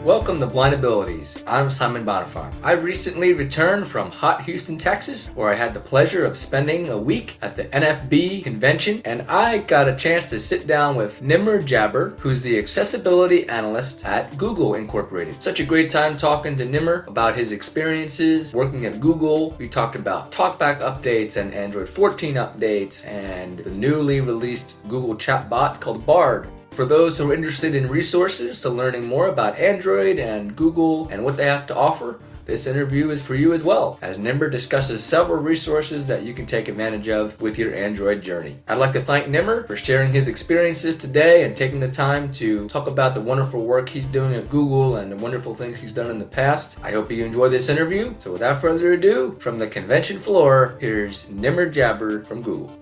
Welcome to Blind Abilities. I'm Simon Bonenfant. I recently returned from hot Houston, Texas, where I had the pleasure of spending a week at the NFB Convention, and I got a chance to sit down with Nimer Jaber, who's the accessibility analyst at Google Incorporated. Such a great time talking to Nimer about his experiences working at Google. We talked about Talkback updates and Android 14 updates and the newly released Google chatbot called Bard. For those who are interested in resources to learning more about Android and Google and what they have to offer, this interview is for you as well, as Nimer discusses several resources that you can take advantage of with your Android journey. I'd like to thank Nimer for sharing his experiences today and taking the time to talk about the wonderful work he's doing at Google and the wonderful things he's done in the past. I hope you enjoy this interview. So without further ado, from the convention floor, here's Nimer Jaber from Google.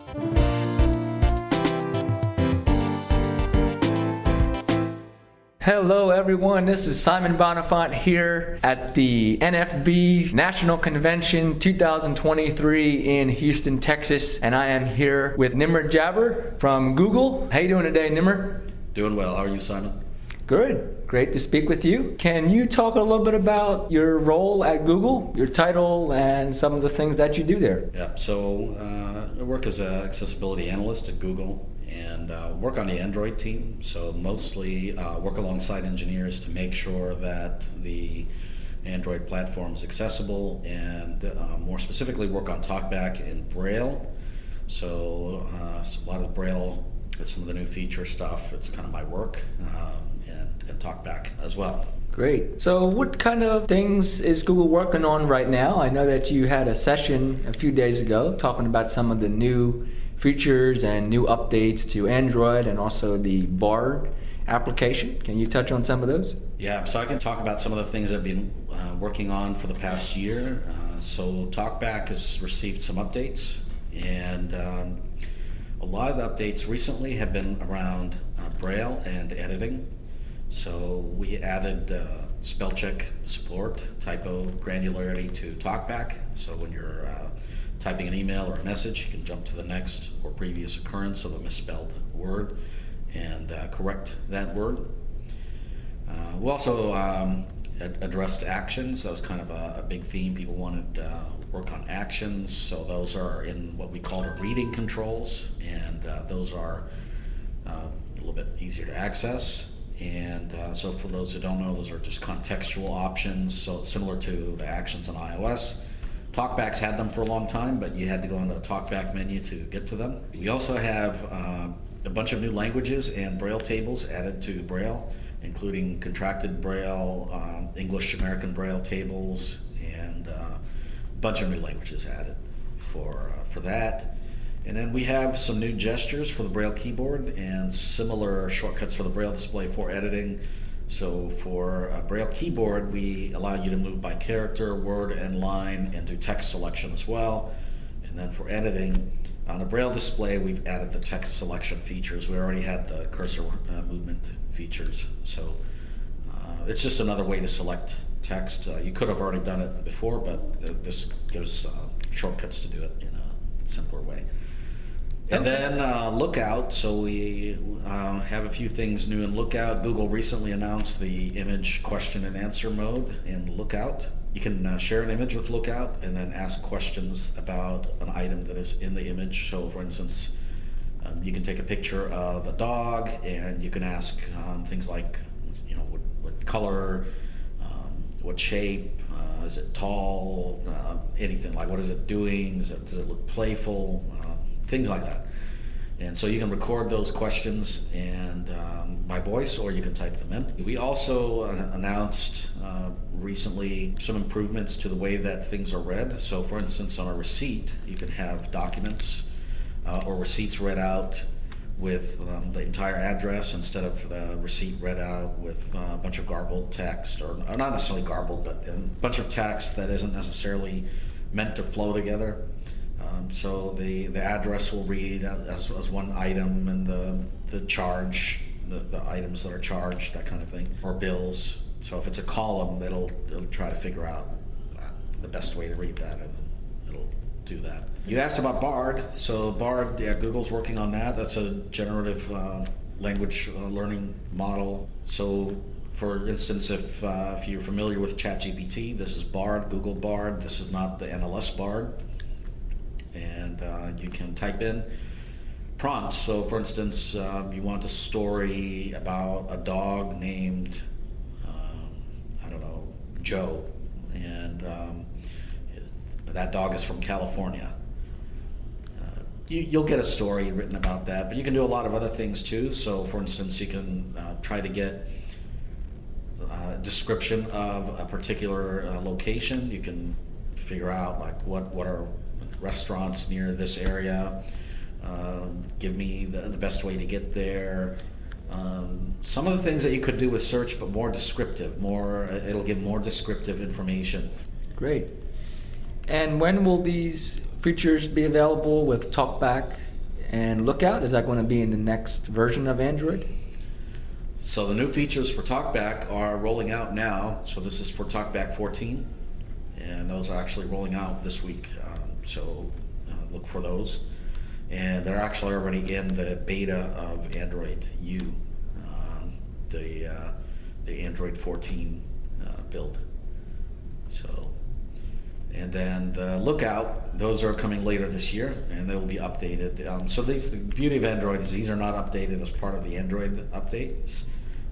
Hello everyone, this is Simon Bonenfant here at the NFB National Convention 2023 in Houston, Texas, and I am here with Nimer Jaber from Google. How you doing today, Nimer? Doing well. How are you, Simon? Good. Great to speak with you. Can you talk a little bit about your role at Google, your title, and some of the things that you do there? Yeah, so I work as an accessibility analyst at Google and work on the Android team. So mostly work alongside engineers to make sure that the Android platform is accessible and more specifically work on Talkback and Braille. So a lot of the Braille, some of the new feature stuff, it's kind of my work, and Talkback as well. Great. So what kind of things is Google working on right now? I know that you had a session a few days ago talking about some of the new features and new updates to Android and also the Bard application. Can you touch on some of those? Yeah, so I can talk about some of the things I've been working on for the past year. So Talkback has received some updates, and a lot of the updates recently have been around Braille and editing. So we added spell check support, typo granularity to Talkback. So when you're typing an email or a message, you can jump to the next or previous occurrence of a misspelled word and correct that word. We also addressed actions. That was kind of a big theme. People wanted work on actions, so those are in what we call the reading controls, and those are a little bit easier to access. And so for those who don't know, those are just contextual options, so it's similar to the actions on iOS. Talkbacks had them for a long time, but you had to go into the Talkback menu to get to them. We also have a bunch of new languages and Braille tables added to Braille, including contracted Braille, English American Braille tables, and a bunch of new languages added for that. And then we have some new gestures for the Braille keyboard and similar shortcuts for the Braille display for editing. So for a Braille keyboard, we allow you to move by character, word, and line, and do text selection as well. And then for editing, on a Braille display, we've added the text selection features. We already had the cursor movement features. So it's just another way to select text. You could have already done it before, but this gives shortcuts to do it in a simpler way. And then Lookout, so we have a few things new in Lookout. Google recently announced the image question and answer mode in Lookout. You can share an image with Lookout and then ask questions about an item that is in the image. So for instance, you can take a picture of a dog and you can ask things like, what color, what shape, is it tall, anything like what is it doing, does it look playful, things like that. And so you can record those questions and by voice, or you can type them in. We also announced recently some improvements to the way that things are read. So for instance, on a receipt, you can have documents or receipts read out with the entire address instead of the receipt read out with a bunch of garbled text, or not necessarily garbled, but a bunch of text that isn't necessarily meant to flow together. So the address will read as one item, and the charge, the items that are charged, that kind of thing, or bills. So if it's a column, it'll try to figure out the best way to read that, and it'll do that. You asked about Bard. So Bard, yeah, Google's working on that. That's a generative language learning model. So For instance, if you're familiar with ChatGPT, this is Bard, Google Bard. This is not the Analyst Bard. And you can type in prompts. So for instance, you want a story about a dog named, I don't know, Joe. And that dog is from California. You'll get a story written about that, but you can do a lot of other things too. So for instance, you can try to get a description of a particular location. You can figure out like what are restaurants near this area, give me the best way to get there. Some of the things that you could do with search, but more descriptive, it'll give more descriptive information. Great. And when will these features be available with Talkback and Lookout? Is that going to be in the next version of Android? So the new features for Talkback are rolling out now. So this is for Talkback 14, and those are actually rolling out this week. So look for those. And they're actually already in the beta of Android U, the Android 14 build. So, and then the Lookout, those are coming later this year, and they will be updated. So the beauty of Android is these are not updated as part of the Android updates.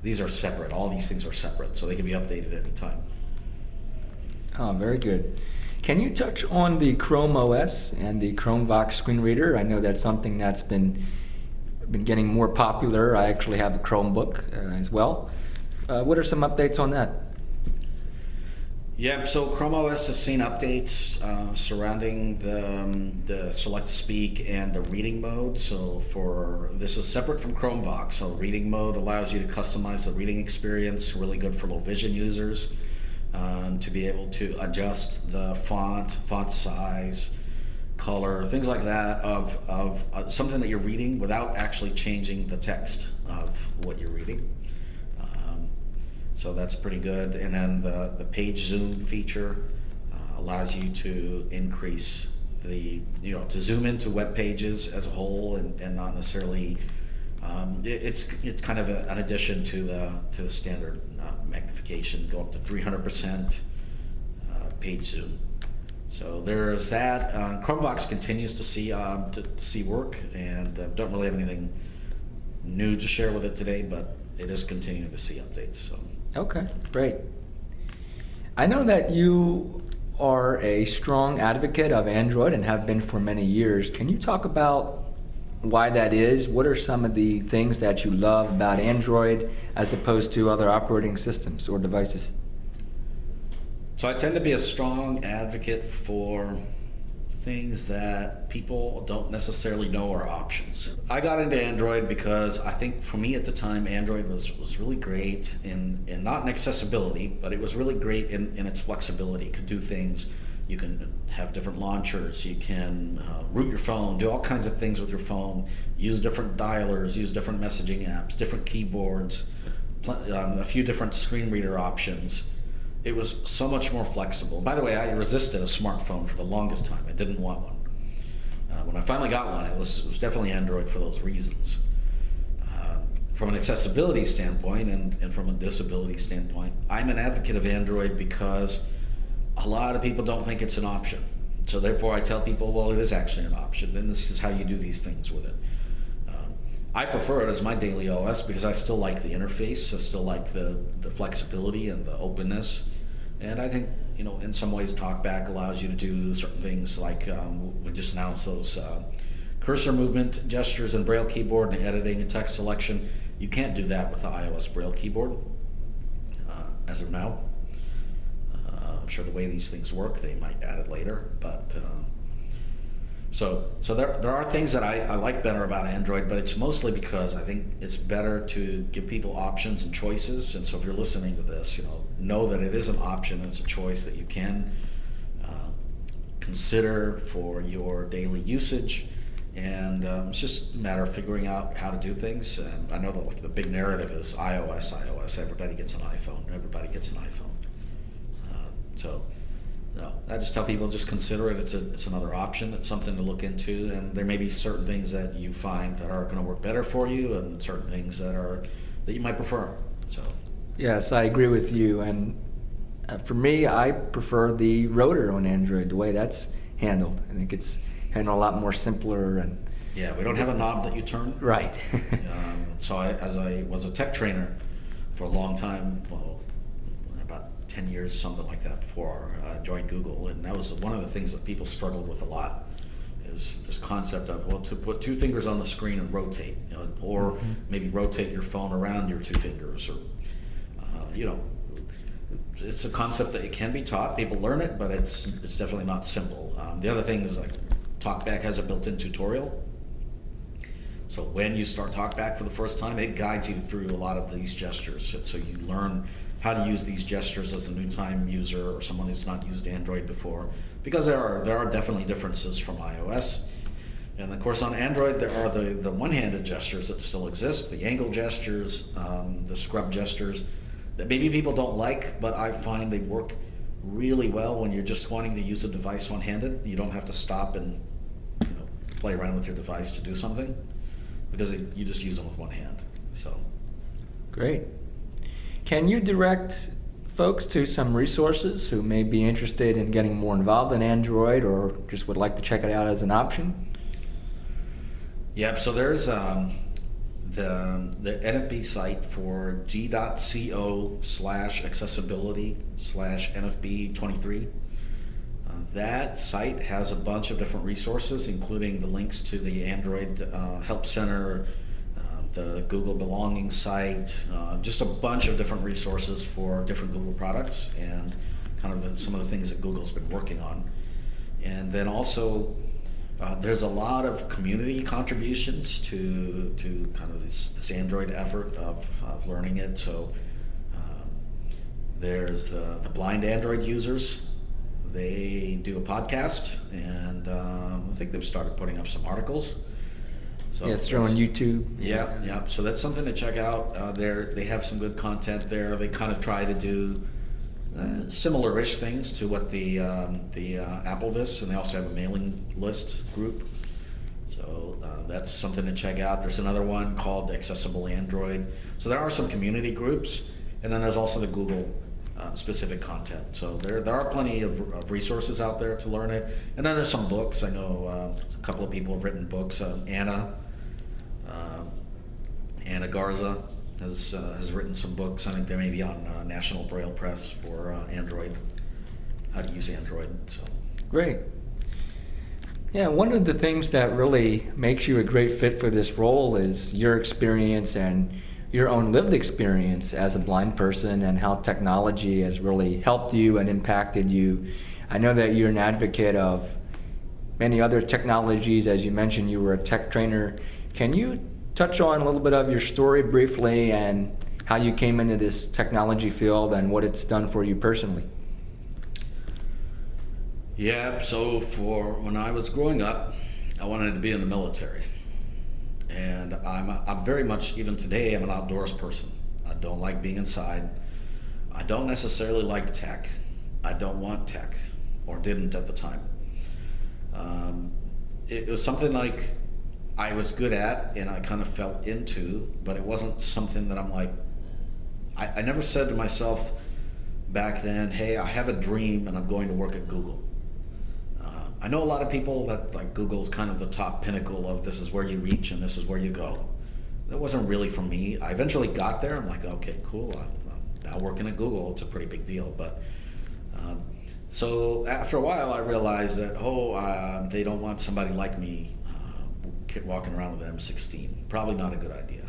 These are separate. All these things are separate, so they can be updated anytime. Oh, very good. Can you touch on the Chrome OS and the ChromeVox screen reader? I know that's something that's been getting more popular. I actually have a Chromebook as well. What are some updates on that? Yeah, so Chrome OS has seen updates surrounding the select to speak and the reading mode. So this is separate from ChromeVox. So reading mode allows you to customize the reading experience, really good for low vision users. To be able to adjust the font size, color, things like that of something that you're reading without actually changing the text of what you're reading. So that's pretty good. And then the page zoom feature allows you to increase to zoom into web pages as a whole and not necessarily. It's kind of an addition to the standard magnification, go up to 300% page zoom. So there's that. ChromeVox continues to see work, and don't really have anything new to share with it today, but it is continuing to see updates. So. Okay, great. I know that you are a strong advocate of Android and have been for many years. Can you talk about why that is? What are some of the things that you love about Android as opposed to other operating systems or devices? So I tend to be a strong advocate for things that people don't necessarily know are options. I got into Android because I think for me at the time, Android was really great in not in accessibility, but it was really great in its flexibility. It could do things. You can have different launchers, you can root your phone, do all kinds of things with your phone, use different dialers, use different messaging apps, different keyboards, a few different screen reader options. It was so much more flexible. By the way, I resisted a smartphone for the longest time. I didn't want one. When I finally got one, it was definitely Android for those reasons. From an accessibility standpoint and from a disability standpoint, I'm an advocate of Android because a lot of people don't think it's an option. So therefore I tell people, well, it is actually an option, and this is how you do these things with it. I prefer it as my daily OS because I still like the interface, I still like the flexibility and the openness. And I think, in some ways Talkback allows you to do certain things like we just announced those cursor movement, gestures, and Braille keyboard and editing and text selection. You can't do that with the iOS Braille keyboard as of now. I'm sure the way these things work, they might add it later, but so there are things that I like better about Android, but it's mostly because I think it's better to give people options and choices. And so if you're listening to this, know that it is an option and it's a choice that you can consider for your daily usage. And it's just a matter of figuring out how to do things. And I know that the big narrative is iOS. Everybody gets an iPhone. I just tell people just consider it. It's another option. It's something to look into, and there may be certain things that you find that are going to work better for you, and certain things that you might prefer. So. Yes, I agree with you. And for me, I prefer the rotor on Android, the way that's handled. I think it's handled a lot more simpler and. Yeah, we don't have a knob that you turn. Right. So as I was a tech trainer for a long time, well, about 10 years, something like that, before I joined Google, and that was one of the things that people struggled with a lot, is this concept of, well, to put two fingers on the screen and rotate, or maybe rotate your phone around your two fingers, or, it's a concept that it can be taught. People learn it, but it's definitely not simple. The other thing is, like, Talkback has a built-in tutorial. So when you start Talkback for the first time, it guides you through a lot of these gestures. So you learn how to use these gestures as a new-time user or someone who's not used Android before, because there are definitely differences from iOS. And of course on Android there are the one-handed gestures that still exist, the angle gestures, the scrub gestures, that maybe people don't like, but I find they work really well when you're just wanting to use a device one-handed. You don't have to stop and play around with your device to do something, because you just use them with one hand. So, great. Can you direct folks to some resources who may be interested in getting more involved in Android or just would like to check it out as an option? Yep, so there's the NFB site for g.co/accessibility/NFB23. That site has a bunch of different resources, including the links to the Android Help Center, the Google Belonging site, just a bunch of different resources for different Google products and kind of some of the things that Google's been working on. And then also, there's a lot of community contributions to kind of this Android effort of learning it. So there's the blind Android users. They do a podcast, and I think they've started putting up some articles. So yes, they're on YouTube. Yeah. So that's something to check out. They have some good content there. They kind of try to do similar-ish things to what the Applevis, and they also have a mailing list group. So that's something to check out. There's another one called Accessible Android. So there are some community groups, and then there's also the Google specific content. So there are plenty of resources out there to learn it. And then there's some books. I know a couple of people have written books. Anna Garza has written some books. I think they may be on National Braille Press for Android, how to use Android. So. Great. Yeah, one of the things that really makes you a great fit for this role is your experience and your own lived experience as a blind person and how technology has really helped you and impacted you. I know that you're an advocate of many other technologies. As you mentioned, you were a tech trainer. Can you touch on a little bit of your story briefly and how you came into this technology field and what it's done for you personally? Yeah, so when I was growing up, I wanted to be in the military. And I'm very much, even today, I'm an outdoors person. I don't like being inside. I don't necessarily like tech. I don't want tech, or didn't at the time. It was something like I was good at and I kind of fell into, but it wasn't something that I'm like, I never said to myself back then, hey, I have a dream and I'm going to work at Google. I know a lot of people that like Google is kind of the top pinnacle of this is where you reach and this is where you go. That wasn't really for me. I eventually got there. I'm like, okay, cool. I'm now working at Google. It's a pretty big deal. But so after a while, I realized that, they don't want somebody like me walking around with an M16. Probably not a good idea.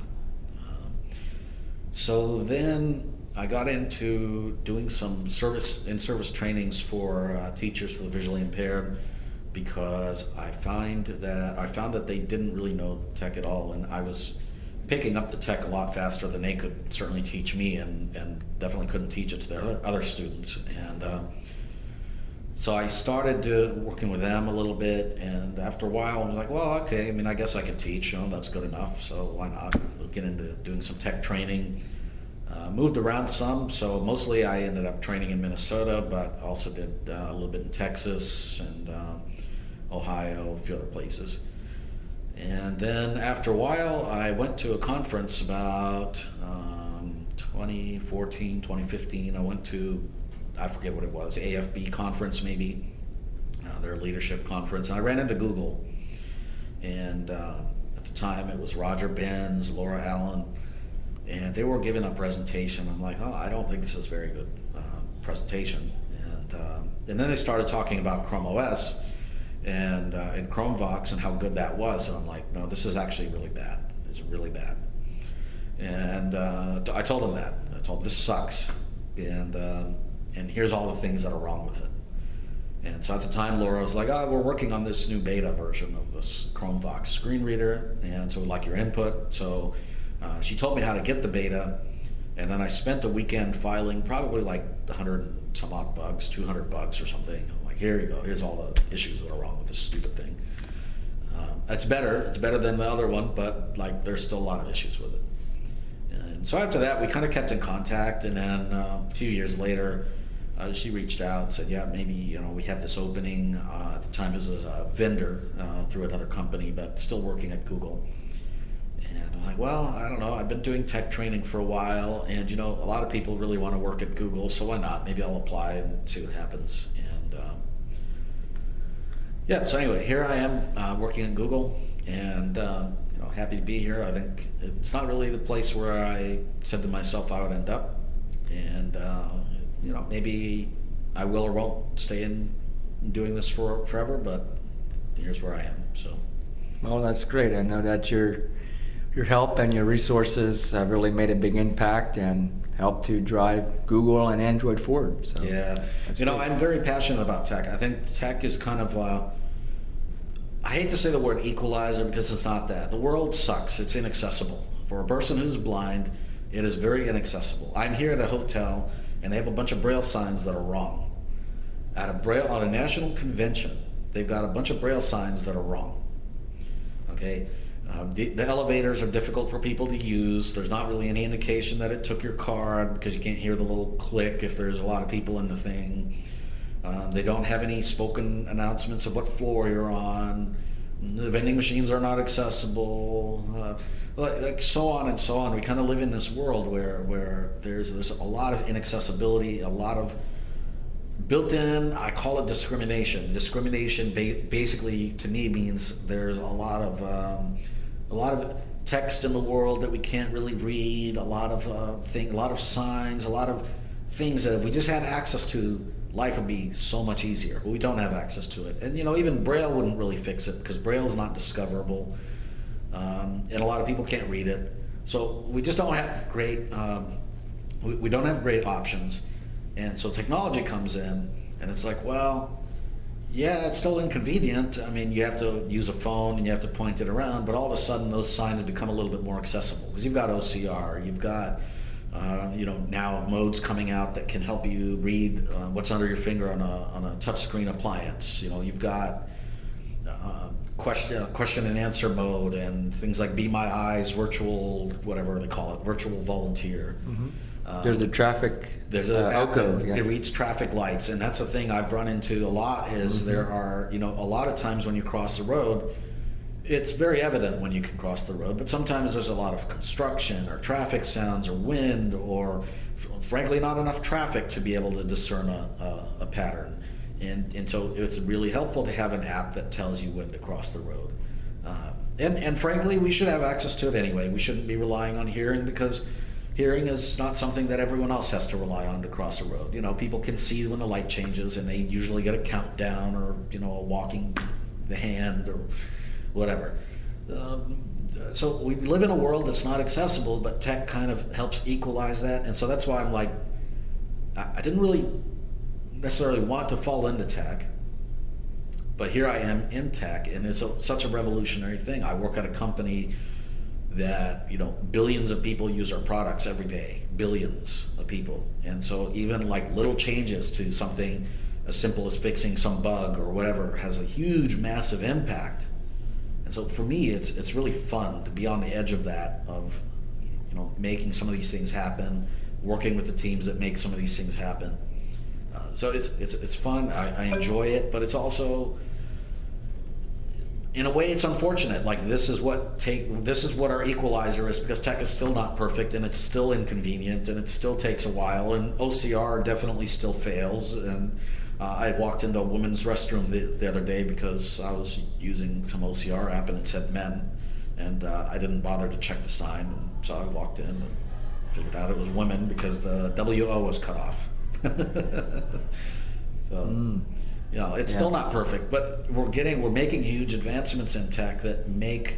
So then I got into doing some in-service trainings for teachers for the visually impaired, because I found that they didn't really know tech at all, and I was picking up the tech a lot faster than they could certainly teach me, and definitely couldn't teach it to their other students. And so I started working with them a little bit, and after a while I was like, well, okay, I mean, I guess I can teach, that's good enough, so why not? We'll get into doing some tech training. Moved around some, so mostly I ended up training in Minnesota, but also did a little bit in Texas and Ohio, a few other places. And then after a while, I went to a conference about 2014, 2015, I went to, I forget what it was, AFB conference maybe, their leadership conference, and I ran into Google. And at the time it was Roger Benz, Laura Allen, and they were giving a presentation. I'm like, oh, I don't think this is a very good presentation. And then they started talking about Chrome OS and Chromevox and how good that was. And I'm like, no, this is actually really bad. It's really bad. And I told them that. I told them this sucks. And here's all the things that are wrong with it. And so at the time, Laura was like, oh, we're working on this new beta version of this Chromevox screen reader, and so we'd like your input. So she told me how to get the beta, and then I spent a weekend filing probably like 100 and some odd bugs, 200 bugs or something. I'm like, here you go, here's all the issues that are wrong with this stupid thing. It's better than the other one, but like there's still a lot of issues with it. And so after that, we kind of kept in contact, and then a few years later, she reached out and said, yeah, maybe, we have this opening. At the time, it was a vendor through another company, but still working at Google. And I'm like, well, I don't know. I've been doing tech training for a while, and, a lot of people really want to work at Google, so why not? Maybe I'll apply and see what happens. And so anyway, here I am working at Google, and happy to be here. I think it's not really the place where I said to myself I would end up. And maybe I will or won't stay in doing this forever, but here's where I am. So, well, that's great. I know that your help and your resources have really made a big impact and helped to drive Google and Android forward. So yeah, I'm very passionate about tech. I think tech is kind of I hate to say the word equalizer because it's not that. The world sucks. It's inaccessible. For a person who's blind, it is very inaccessible. I'm here at a hotel, and they have a bunch of Braille signs that are wrong. At on a national convention, they've got a bunch of Braille signs that are wrong. Okay, the elevators are difficult for people to use. There's not really any indication that it took your card because you can't hear the little click if there's a lot of people in the thing. They don't have any spoken announcements of what floor you're on. The vending machines are not accessible. Like so on and so on. We kind of live in this world where there's a lot of inaccessibility, a lot of built-in, I call it discrimination. Discrimination basically to me means there's a lot of text in the world that we can't really read, a lot of signs, a lot of things that if we just had access to, life would be so much easier. But we don't have access to it. And even Braille wouldn't really fix it because Braille is not discoverable. And a lot of people can't read it, so we just don't have great. We don't have great options, and so technology comes in, and it's like, well, yeah, it's still inconvenient. I mean, you have to use a phone and you have to point it around, but all of a sudden those signs become a little bit more accessible because you've got OCR, you've got now modes coming out that can help you read what's under your finger on a touchscreen appliance. You've got question and answer mode and things like Be My Eyes, virtual, whatever they call it, virtual volunteer. Mm-hmm. There's a traffic. There's an app that it reads traffic lights, and that's a thing I've run into a lot. Is mm-hmm. There are a lot of times when you cross the road, it's very evident when you can cross the road, but sometimes there's a lot of construction or traffic sounds or wind or frankly not enough traffic to be able to discern a pattern. And so it's really helpful to have an app that tells you when to cross the road. And frankly, we should have access to it anyway. We shouldn't be relying on hearing because hearing is not something that everyone else has to rely on to cross a road. People can see when the light changes and they usually get a countdown or, a walking the hand or whatever. So we live in a world that's not accessible, but tech kind of helps equalize that. And so that's why I'm like, I didn't really necessarily want to fall into tech, but here I am in tech, and it's such a revolutionary thing. I work at a company that billions of people use our products every day, billions of people, and so even like little changes to something as simple as fixing some bug or whatever has a huge, massive impact. And so for me, it's really fun to be on the edge of that, of making some of these things happen, working with the teams that make some of these things happen. So it's fun. I enjoy it, but it's also in a way, it's unfortunate. Like this is what our equalizer is, because tech is still not perfect, and it's still inconvenient, and it still takes a while, and OCR definitely still fails. And I walked into a women's restroom the other day because I was using some OCR app and it said men, and I didn't bother to check the sign, and so I walked in and figured out it was women because the WO was cut off. So. You know, it's still not perfect, but we're making huge advancements in tech that make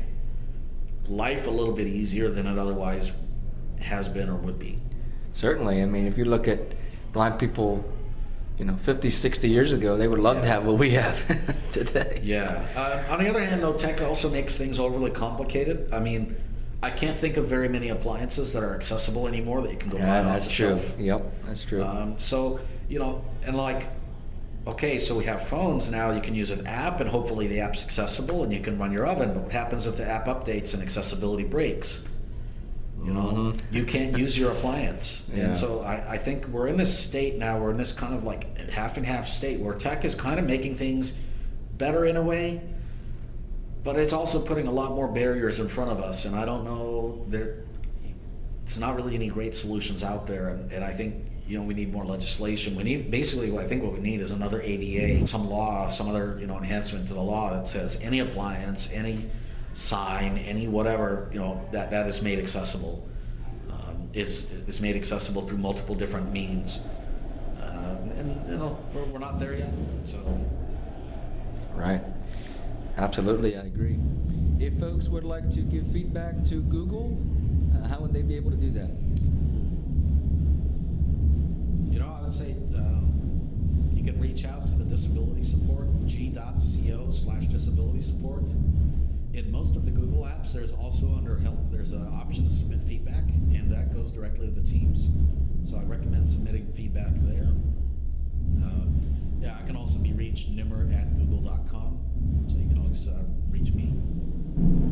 life a little bit easier than it otherwise has been or would be. Certainly. I mean, if you look at blind people, 50, 60 years ago, they would love to have what we have today. Yeah. On the other hand, though, tech also makes things overly complicated. I mean, I can't think of very many appliances that are accessible anymore that you can go buy off the shelf. That's true. Yep, that's true. So, and like, okay, so we have phones now. You can use an app, and hopefully the app's accessible, and you can run your oven. But what happens if the app updates and accessibility breaks? You can't use your appliance. Yeah. And so I think we're in this state now. We're in this kind of like half and half state where tech is kind of making things better in a way, but it's also putting a lot more barriers in front of us. And I don't know, there's not really any great solutions out there. And I think we need more legislation. We need, basically, what we need is another ADA, some law, some other, enhancement to the law that says any appliance, any sign, any whatever, that is made accessible, is made accessible through multiple different means. And we're not there yet, so. Right. Absolutely, I agree. If folks would like to give feedback to Google, how would they be able to do that? I would say you can reach out to the disability support, g.co/disability support. In most of the Google apps, there's also under help, there's an option to submit feedback, and that goes directly to the teams. So I recommend submitting feedback there. I can also be reached nimer@google.com, so you can always reach me.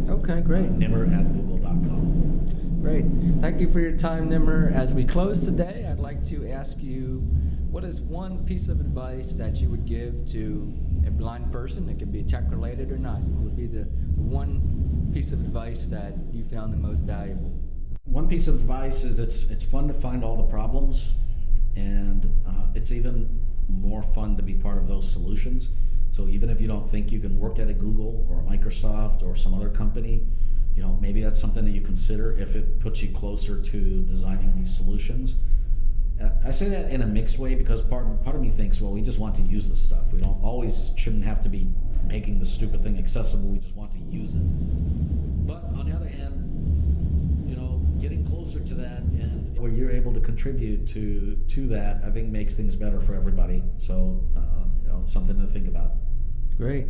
Okay, great. Nimer@google.com. Great. Thank you for your time, Nimer. As we close today, I'd like to ask you, what is one piece of advice that you would give to a blind person? It could be tech related or not. What would be the one piece of advice that you found the most valuable? One piece of advice is it's fun to find all the problems, and it's even more fun to be part of those solutions. So even if you don't think you can work at a Google or a Microsoft or some other company, maybe that's something that you consider if it puts you closer to designing these solutions. I say that in a mixed way because part of me thinks, well, we just want to use this stuff. We shouldn't have to be making the stupid thing accessible. We just want to use it. But on the other hand, getting closer to that and where you're able to contribute to that, I think makes things better for everybody. So, something to think about. Great.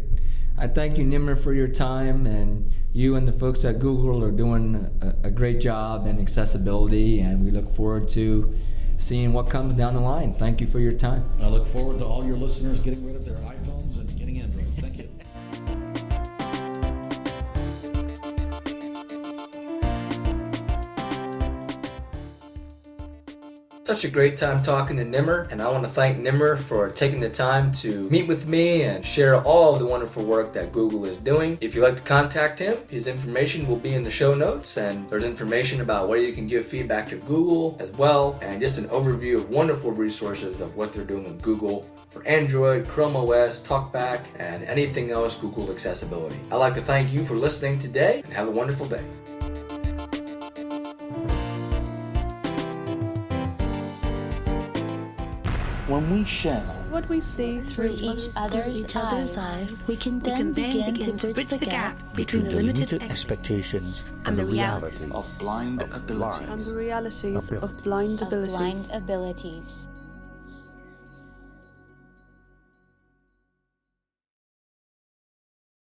I thank you, Nimer, for your time, and you and the folks at Google are doing a great job in accessibility, and we look forward to seeing what comes down the line. Thank you for your time. I look forward to all your listeners getting rid of their iPhones and getting Androids. Thank you. Such a great time talking to Nimer, and I want to thank Nimer for taking the time to meet with me and share all of the wonderful work that Google is doing. If you'd like to contact him, his information will be in the show notes, and there's information about where you can give feedback to Google as well, and just an overview of wonderful resources of what they're doing with Google for Android, Chrome OS, Talkback, and anything else Google accessibility. I'd like to thank you for listening today, and have a wonderful day. When we share what we see through each other's eyes, we can then begin to bridge the gap between the limited expectations and the reality of blind abilities. And the realities of blind abilities.